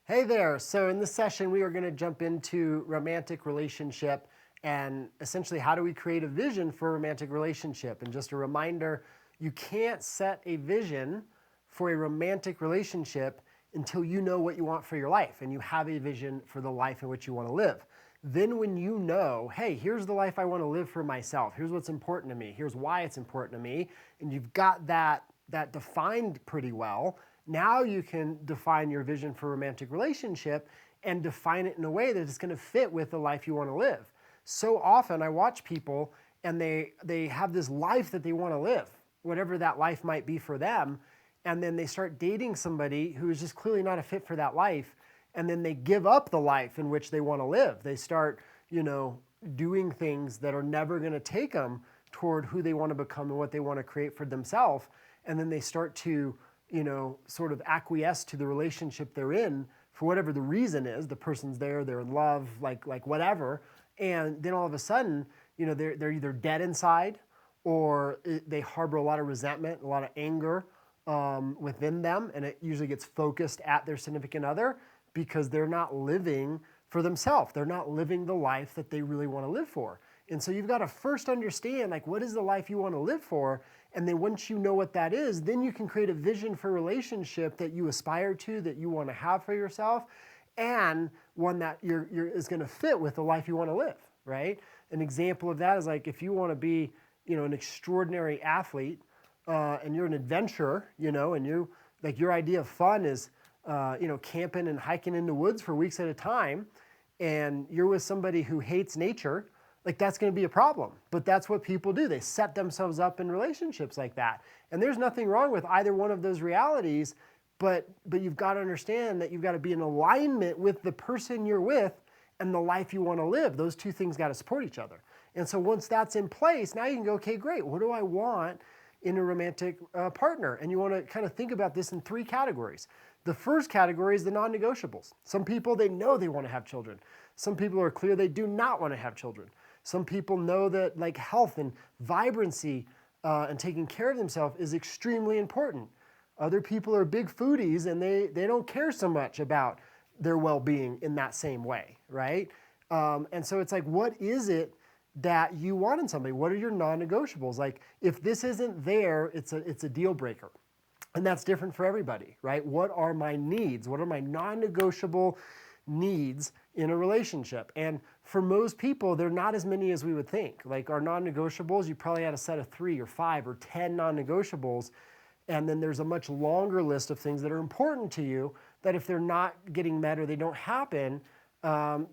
Hey there. So in this session, we are going to jump into romantic relationship and essentially how do we create a vision for a romantic relationship. And just a reminder, you can't set a vision for a romantic relationship until you know what you want for your life and you have a vision for the life in which you want to live. Then when you know, hey, here's the life I want to live for myself. Here's what's important to me. Here's why it's important to me. And you've got that defined pretty well. Now you can define your vision for a romantic relationship and define it in a way that it's going to fit with the life you want to live. So often I watch people and they have this life that they want to live, whatever that life might be for them, and then they start dating somebody who is just clearly not a fit for that life, and then they give up the life in which they want to live. They start, doing things that are never going to take them toward who they want to become and what they want to create for themselves, and then they start to sort of acquiesce to the relationship they're in for whatever the reason is. The person's there, they're in love, like whatever. And then all of a sudden, they're either dead inside or they harbor a lot of resentment, a lot of anger within them. And it usually gets focused at their significant other because they're not living for themselves. They're not living the life that they really want to live for. And so you've got to first understand, what is the life you want to live for? And then once you know what that is, then you can create a vision for a relationship that you aspire to, that you want to have for yourself, and one that is going to fit with the life you want to live, right? An example of that is if you want to be, an extraordinary athlete, and you're an adventurer, and your idea of fun is, camping and hiking in the woods for weeks at a time, and you're with somebody who hates nature, that's going to be a problem. But that's what people do. They set themselves up in relationships like that. And there's nothing wrong with either one of those realities, but you've got to understand that you've got to be in alignment with the person you're with and the life you want to live. Those two things got to support each other. And so once that's in place, now you can go, okay, great. What do I want in a romantic partner? And you want to kind of think about this in three categories. The first category is the non-negotiables. Some people, they know they want to have children. Some people are clear they do not want to have children. Some people know that health and vibrancy and taking care of themselves is extremely important. Other people are big foodies and they don't care so much about their well-being in that same way, right? And so it's what is it that you want in somebody? What are your non-negotiables? If this isn't there, it's a deal breaker. And that's different for everybody, right? What are my needs? What are my non-negotiable needs in a relationship? And for most people, they're not as many as we would think. Our non-negotiables, you probably had a set of 3 or 5 or 10 non-negotiables, and then there's a much longer list of things that are important to you that if they're not getting met or they don't happen,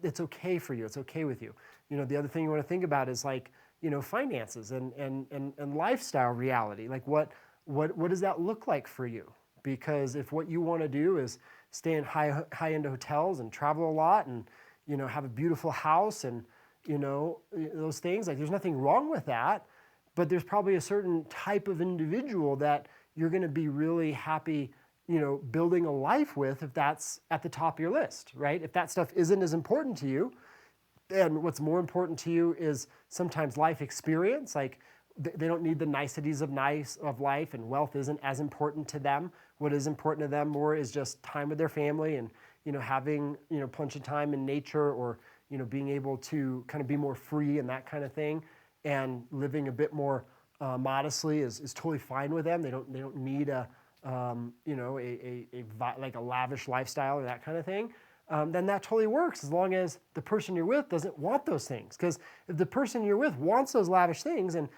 it's okay for you. It's okay with you. The other thing you want to think about is finances and lifestyle reality. What does that look like for you? Because if what you want to do is stay in high-end hotels and travel a lot and, have a beautiful house and, those things, there's nothing wrong with that, but there's probably a certain type of individual that you're going to be really happy, building a life with if that's at the top of your list, right? If that stuff isn't as important to you, then what's more important to you is sometimes life experience. They don't need the niceties of life, and wealth isn't as important to them. What is important to them more is just time with their family and, having, plenty of time in nature or, being able to kind of be more free and that kind of thing, and living a bit more modestly is totally fine with them. They don't need a lavish lifestyle or that kind of thing. Then that totally works as long as the person you're with doesn't want those things. Because if the person you're with wants those lavish things and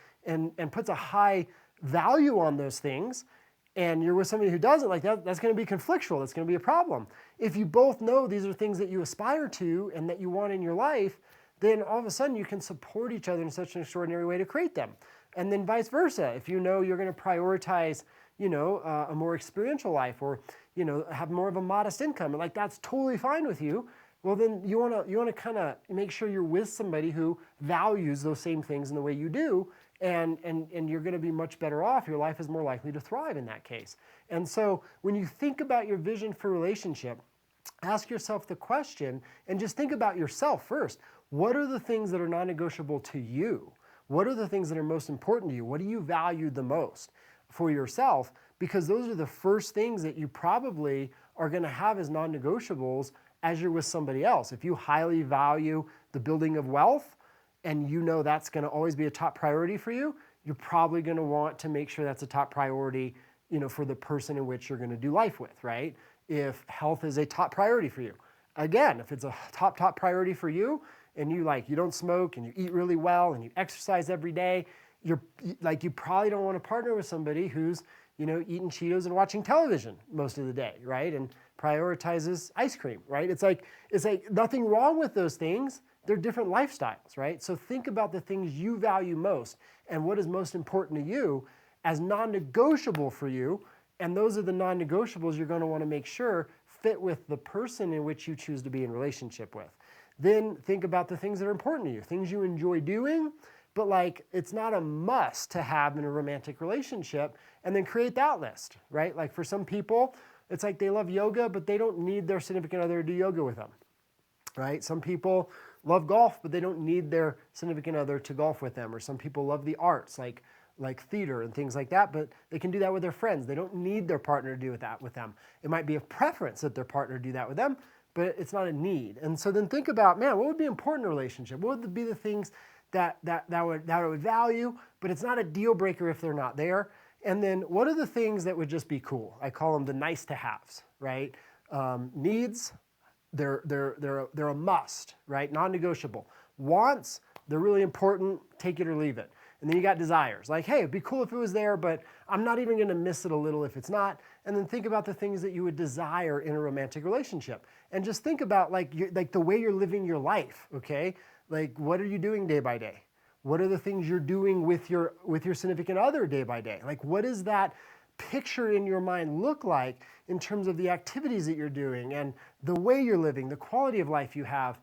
puts a high value on those things, and you're with somebody who doesn't, that's going to be conflictual. That's going to be a problem. If you both know these are things that you aspire to and that you want in your life, then all of a sudden you can support each other in such an extraordinary way to create them. And then vice versa. If you know you're going to prioritize, a more experiential life or, have more of a modest income, and that's totally fine with you, well, then you want to kind of make sure you're with somebody who values those same things in the way you do, and you're going to be much better off. Your life is more likely to thrive in that case. And so when you think about your vision for relationship, ask yourself the question and just think about yourself first. What are the things that are non-negotiable to you? What are the things that are most important to you? What do you value the most for yourself? Because those are the first things that you probably are going to have as non-negotiables as you're with somebody else. If you highly value the building of wealth and you know that's going to always be a top priority for you, you're probably going to want to make sure that's a top priority, for the person in which you're going to do life with, right? If health is a top priority for you, again, if it's a top priority for you and you don't smoke and you eat really well and you exercise every day, you probably don't want to partner with somebody who's, eating Cheetos and watching television most of the day, right? And prioritizes ice cream, right? It's like nothing wrong with those things. They're different lifestyles, right? So think about the things you value most and what is most important to you as non-negotiable for you. And those are the non-negotiables you're going to want to make sure fit with the person in which you choose to be in relationship with. Then think about the things that are important to you, things you enjoy doing, but it's not a must to have in a romantic relationship, and then create that list, right? Like for some people, it's like they love yoga, but they don't need their significant other to do yoga with them, right? Some people love golf, but they don't need their significant other to golf with them. Or some people love the arts, like theater and things like that, but they can do that with their friends. They don't need their partner to do that with them. It might be a preference that their partner do that with them, but it's not a need. And so then think about, man, what would be important in a relationship? What would be the things that I would value, but it's not a deal breaker if they're not there? And then what are the things that would just be cool? I call them the nice to haves, right? Needs, they're a must, right? Non-negotiable. Wants, they're really important, take it or leave it. And then you got desires, like, hey, it'd be cool if it was there, but I'm not even gonna miss it a little if it's not. And then think about the things that you would desire in a romantic relationship. And just think about the way you're living your life, okay? Like, what are you doing day by day? What are the things you're doing with your significant other day by day? Like, what does that picture in your mind look like in terms of the activities that you're doing and the way you're living, the quality of life you have,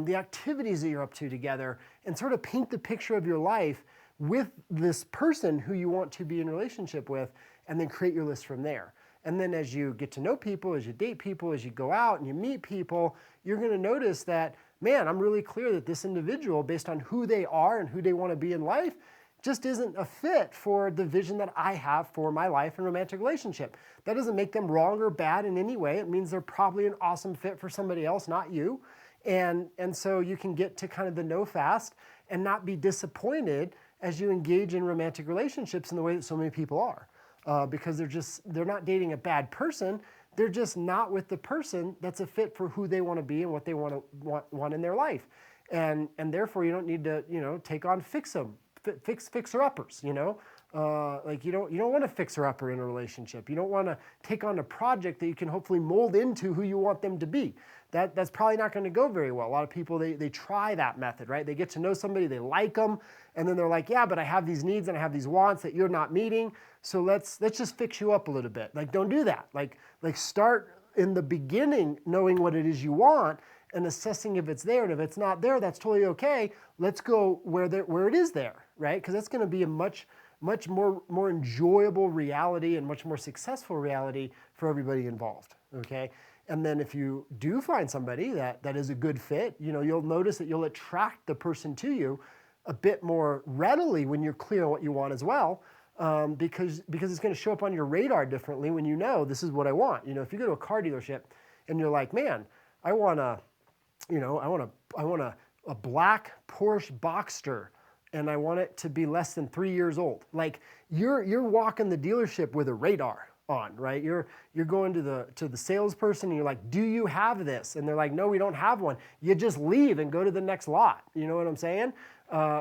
the activities that you're up to together, and sort of paint the picture of your life with this person who you want to be in relationship with, and then create your list from there. And then as you get to know people, as you date people, as you go out and you meet people, you're going to notice that, man, I'm really clear that this individual, based on who they are and who they want to be in life, just isn't a fit for the vision that I have for my life and romantic relationship. That doesn't make them wrong or bad in any way. It means they're probably an awesome fit for somebody else, not you. And so you can get to kind of the know fast and not be disappointed as you engage in romantic relationships in the way that so many people are. Because they're not dating a bad person. They're just not with the person that's a fit for who they want to be and what they want in their life. And therefore you don't need to, take on fixer-uppers, you don't want a fixer-upper in a relationship. You don't want to take on a project that you can hopefully mold into who you want them to be. That's probably not going to go very well. A lot of people, they try that method, right? They get to know somebody, they like them, and then they're like, yeah, but I have these needs and I have these wants that you're not meeting, so let's just fix you up a little bit. Don't do that. Start in the beginning knowing what it is you want and assessing if it's there, and if it's not there, that's totally okay. Let's go where it is there, right? Because that's going to be a much more enjoyable reality and much more successful reality for everybody involved, okay? And then if you do find somebody that is a good fit, you'll notice that you'll attract the person to you a bit more readily when you're clear on what you want as well, because it's going to show up on your radar differently when you know this is what I want. If you go to a car dealership and you're like, man, I want a black Porsche Boxster, and I want it to be less than 3 years old. You're walking the dealership with a radar on, right? You're going to the salesperson and you're like, do you have this? And they're like, no, we don't have one. You just leave and go to the next lot. You know what I'm saying?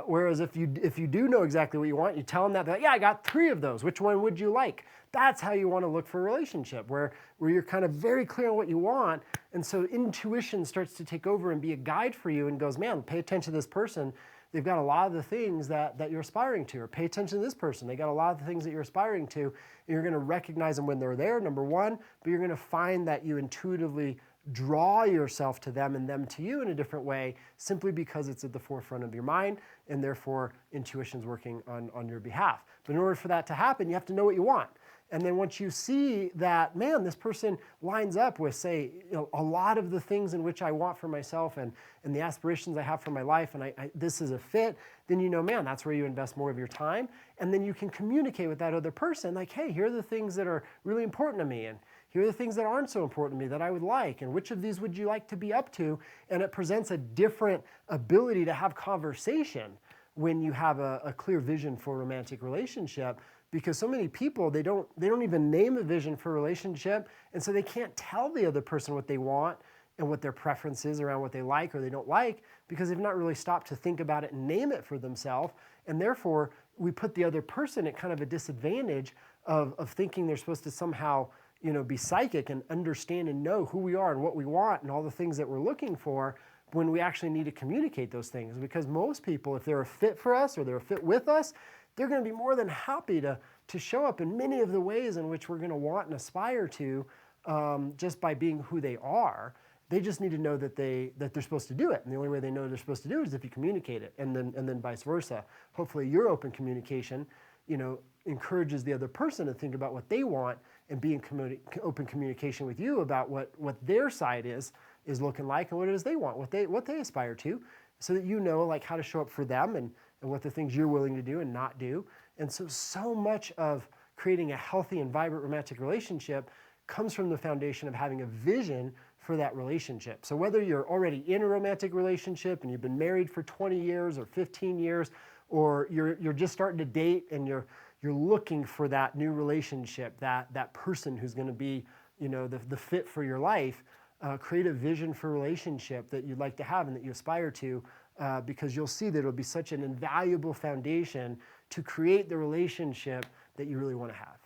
Whereas if you do know exactly what you want, you tell them that, they're like, yeah, I got 3 of those. Which one would you like? That's how you want to look for a relationship, where you're kind of very clear on what you want. And so intuition starts to take over and be a guide for you and goes, man, pay attention to this person. They've got a lot of the things that you're aspiring to. Or pay attention to this person. They got a lot of the things that you're aspiring to. And you're going to recognize them when they're there, number one, but you're going to find that you intuitively draw yourself to them and them to you in a different way, simply because it's at the forefront of your mind, and therefore intuition's working on your behalf. But in order for that to happen, you have to know what you want. And then once you see that, man, this person lines up with, say, a lot of the things in which I want for myself and the aspirations I have for my life, and this is a fit, then man, that's where you invest more of your time. And then you can communicate with that other person, like, hey, here are the things that are really important to me, and Here are the things that aren't so important to me that I would like, and which of these would you like to be up to? And it presents a different ability to have conversation when you have a clear vision for a romantic relationship, because so many people, they don't even name a vision for a relationship, and so they can't tell the other person what they want and what their preference is around what they like or they don't like, because they've not really stopped to think about it and name it for themselves. And therefore, we put the other person at kind of a disadvantage of thinking they're supposed to somehow, be psychic and understand and know who we are and what we want and all the things that we're looking for, when we actually need to communicate those things. Because most people, if they're a fit for us or they're a fit with us, they're going to be more than happy to show up in many of the ways in which we're going to want and aspire to, just by being who they are. They just need to know that they're supposed to do it. And the only way they know they're supposed to do it is if you communicate it, and then vice versa. Hopefully your open communication, encourages the other person to think about what they want and be in open communication with you about what their side is looking like and what it is they want, what they aspire to, so that like how to show up for them and what the things you're willing to do and not do. And so much of creating a healthy and vibrant romantic relationship comes from the foundation of having a vision for that relationship. So whether you're already in a romantic relationship and you've been married for 20 years or 15 years, or you're just starting to date and you're looking for that new relationship, that person who's going to be, the fit for your life, create a vision for a relationship that you'd like to have and that you aspire to, because you'll see that it'll be such an invaluable foundation to create the relationship that you really want to have.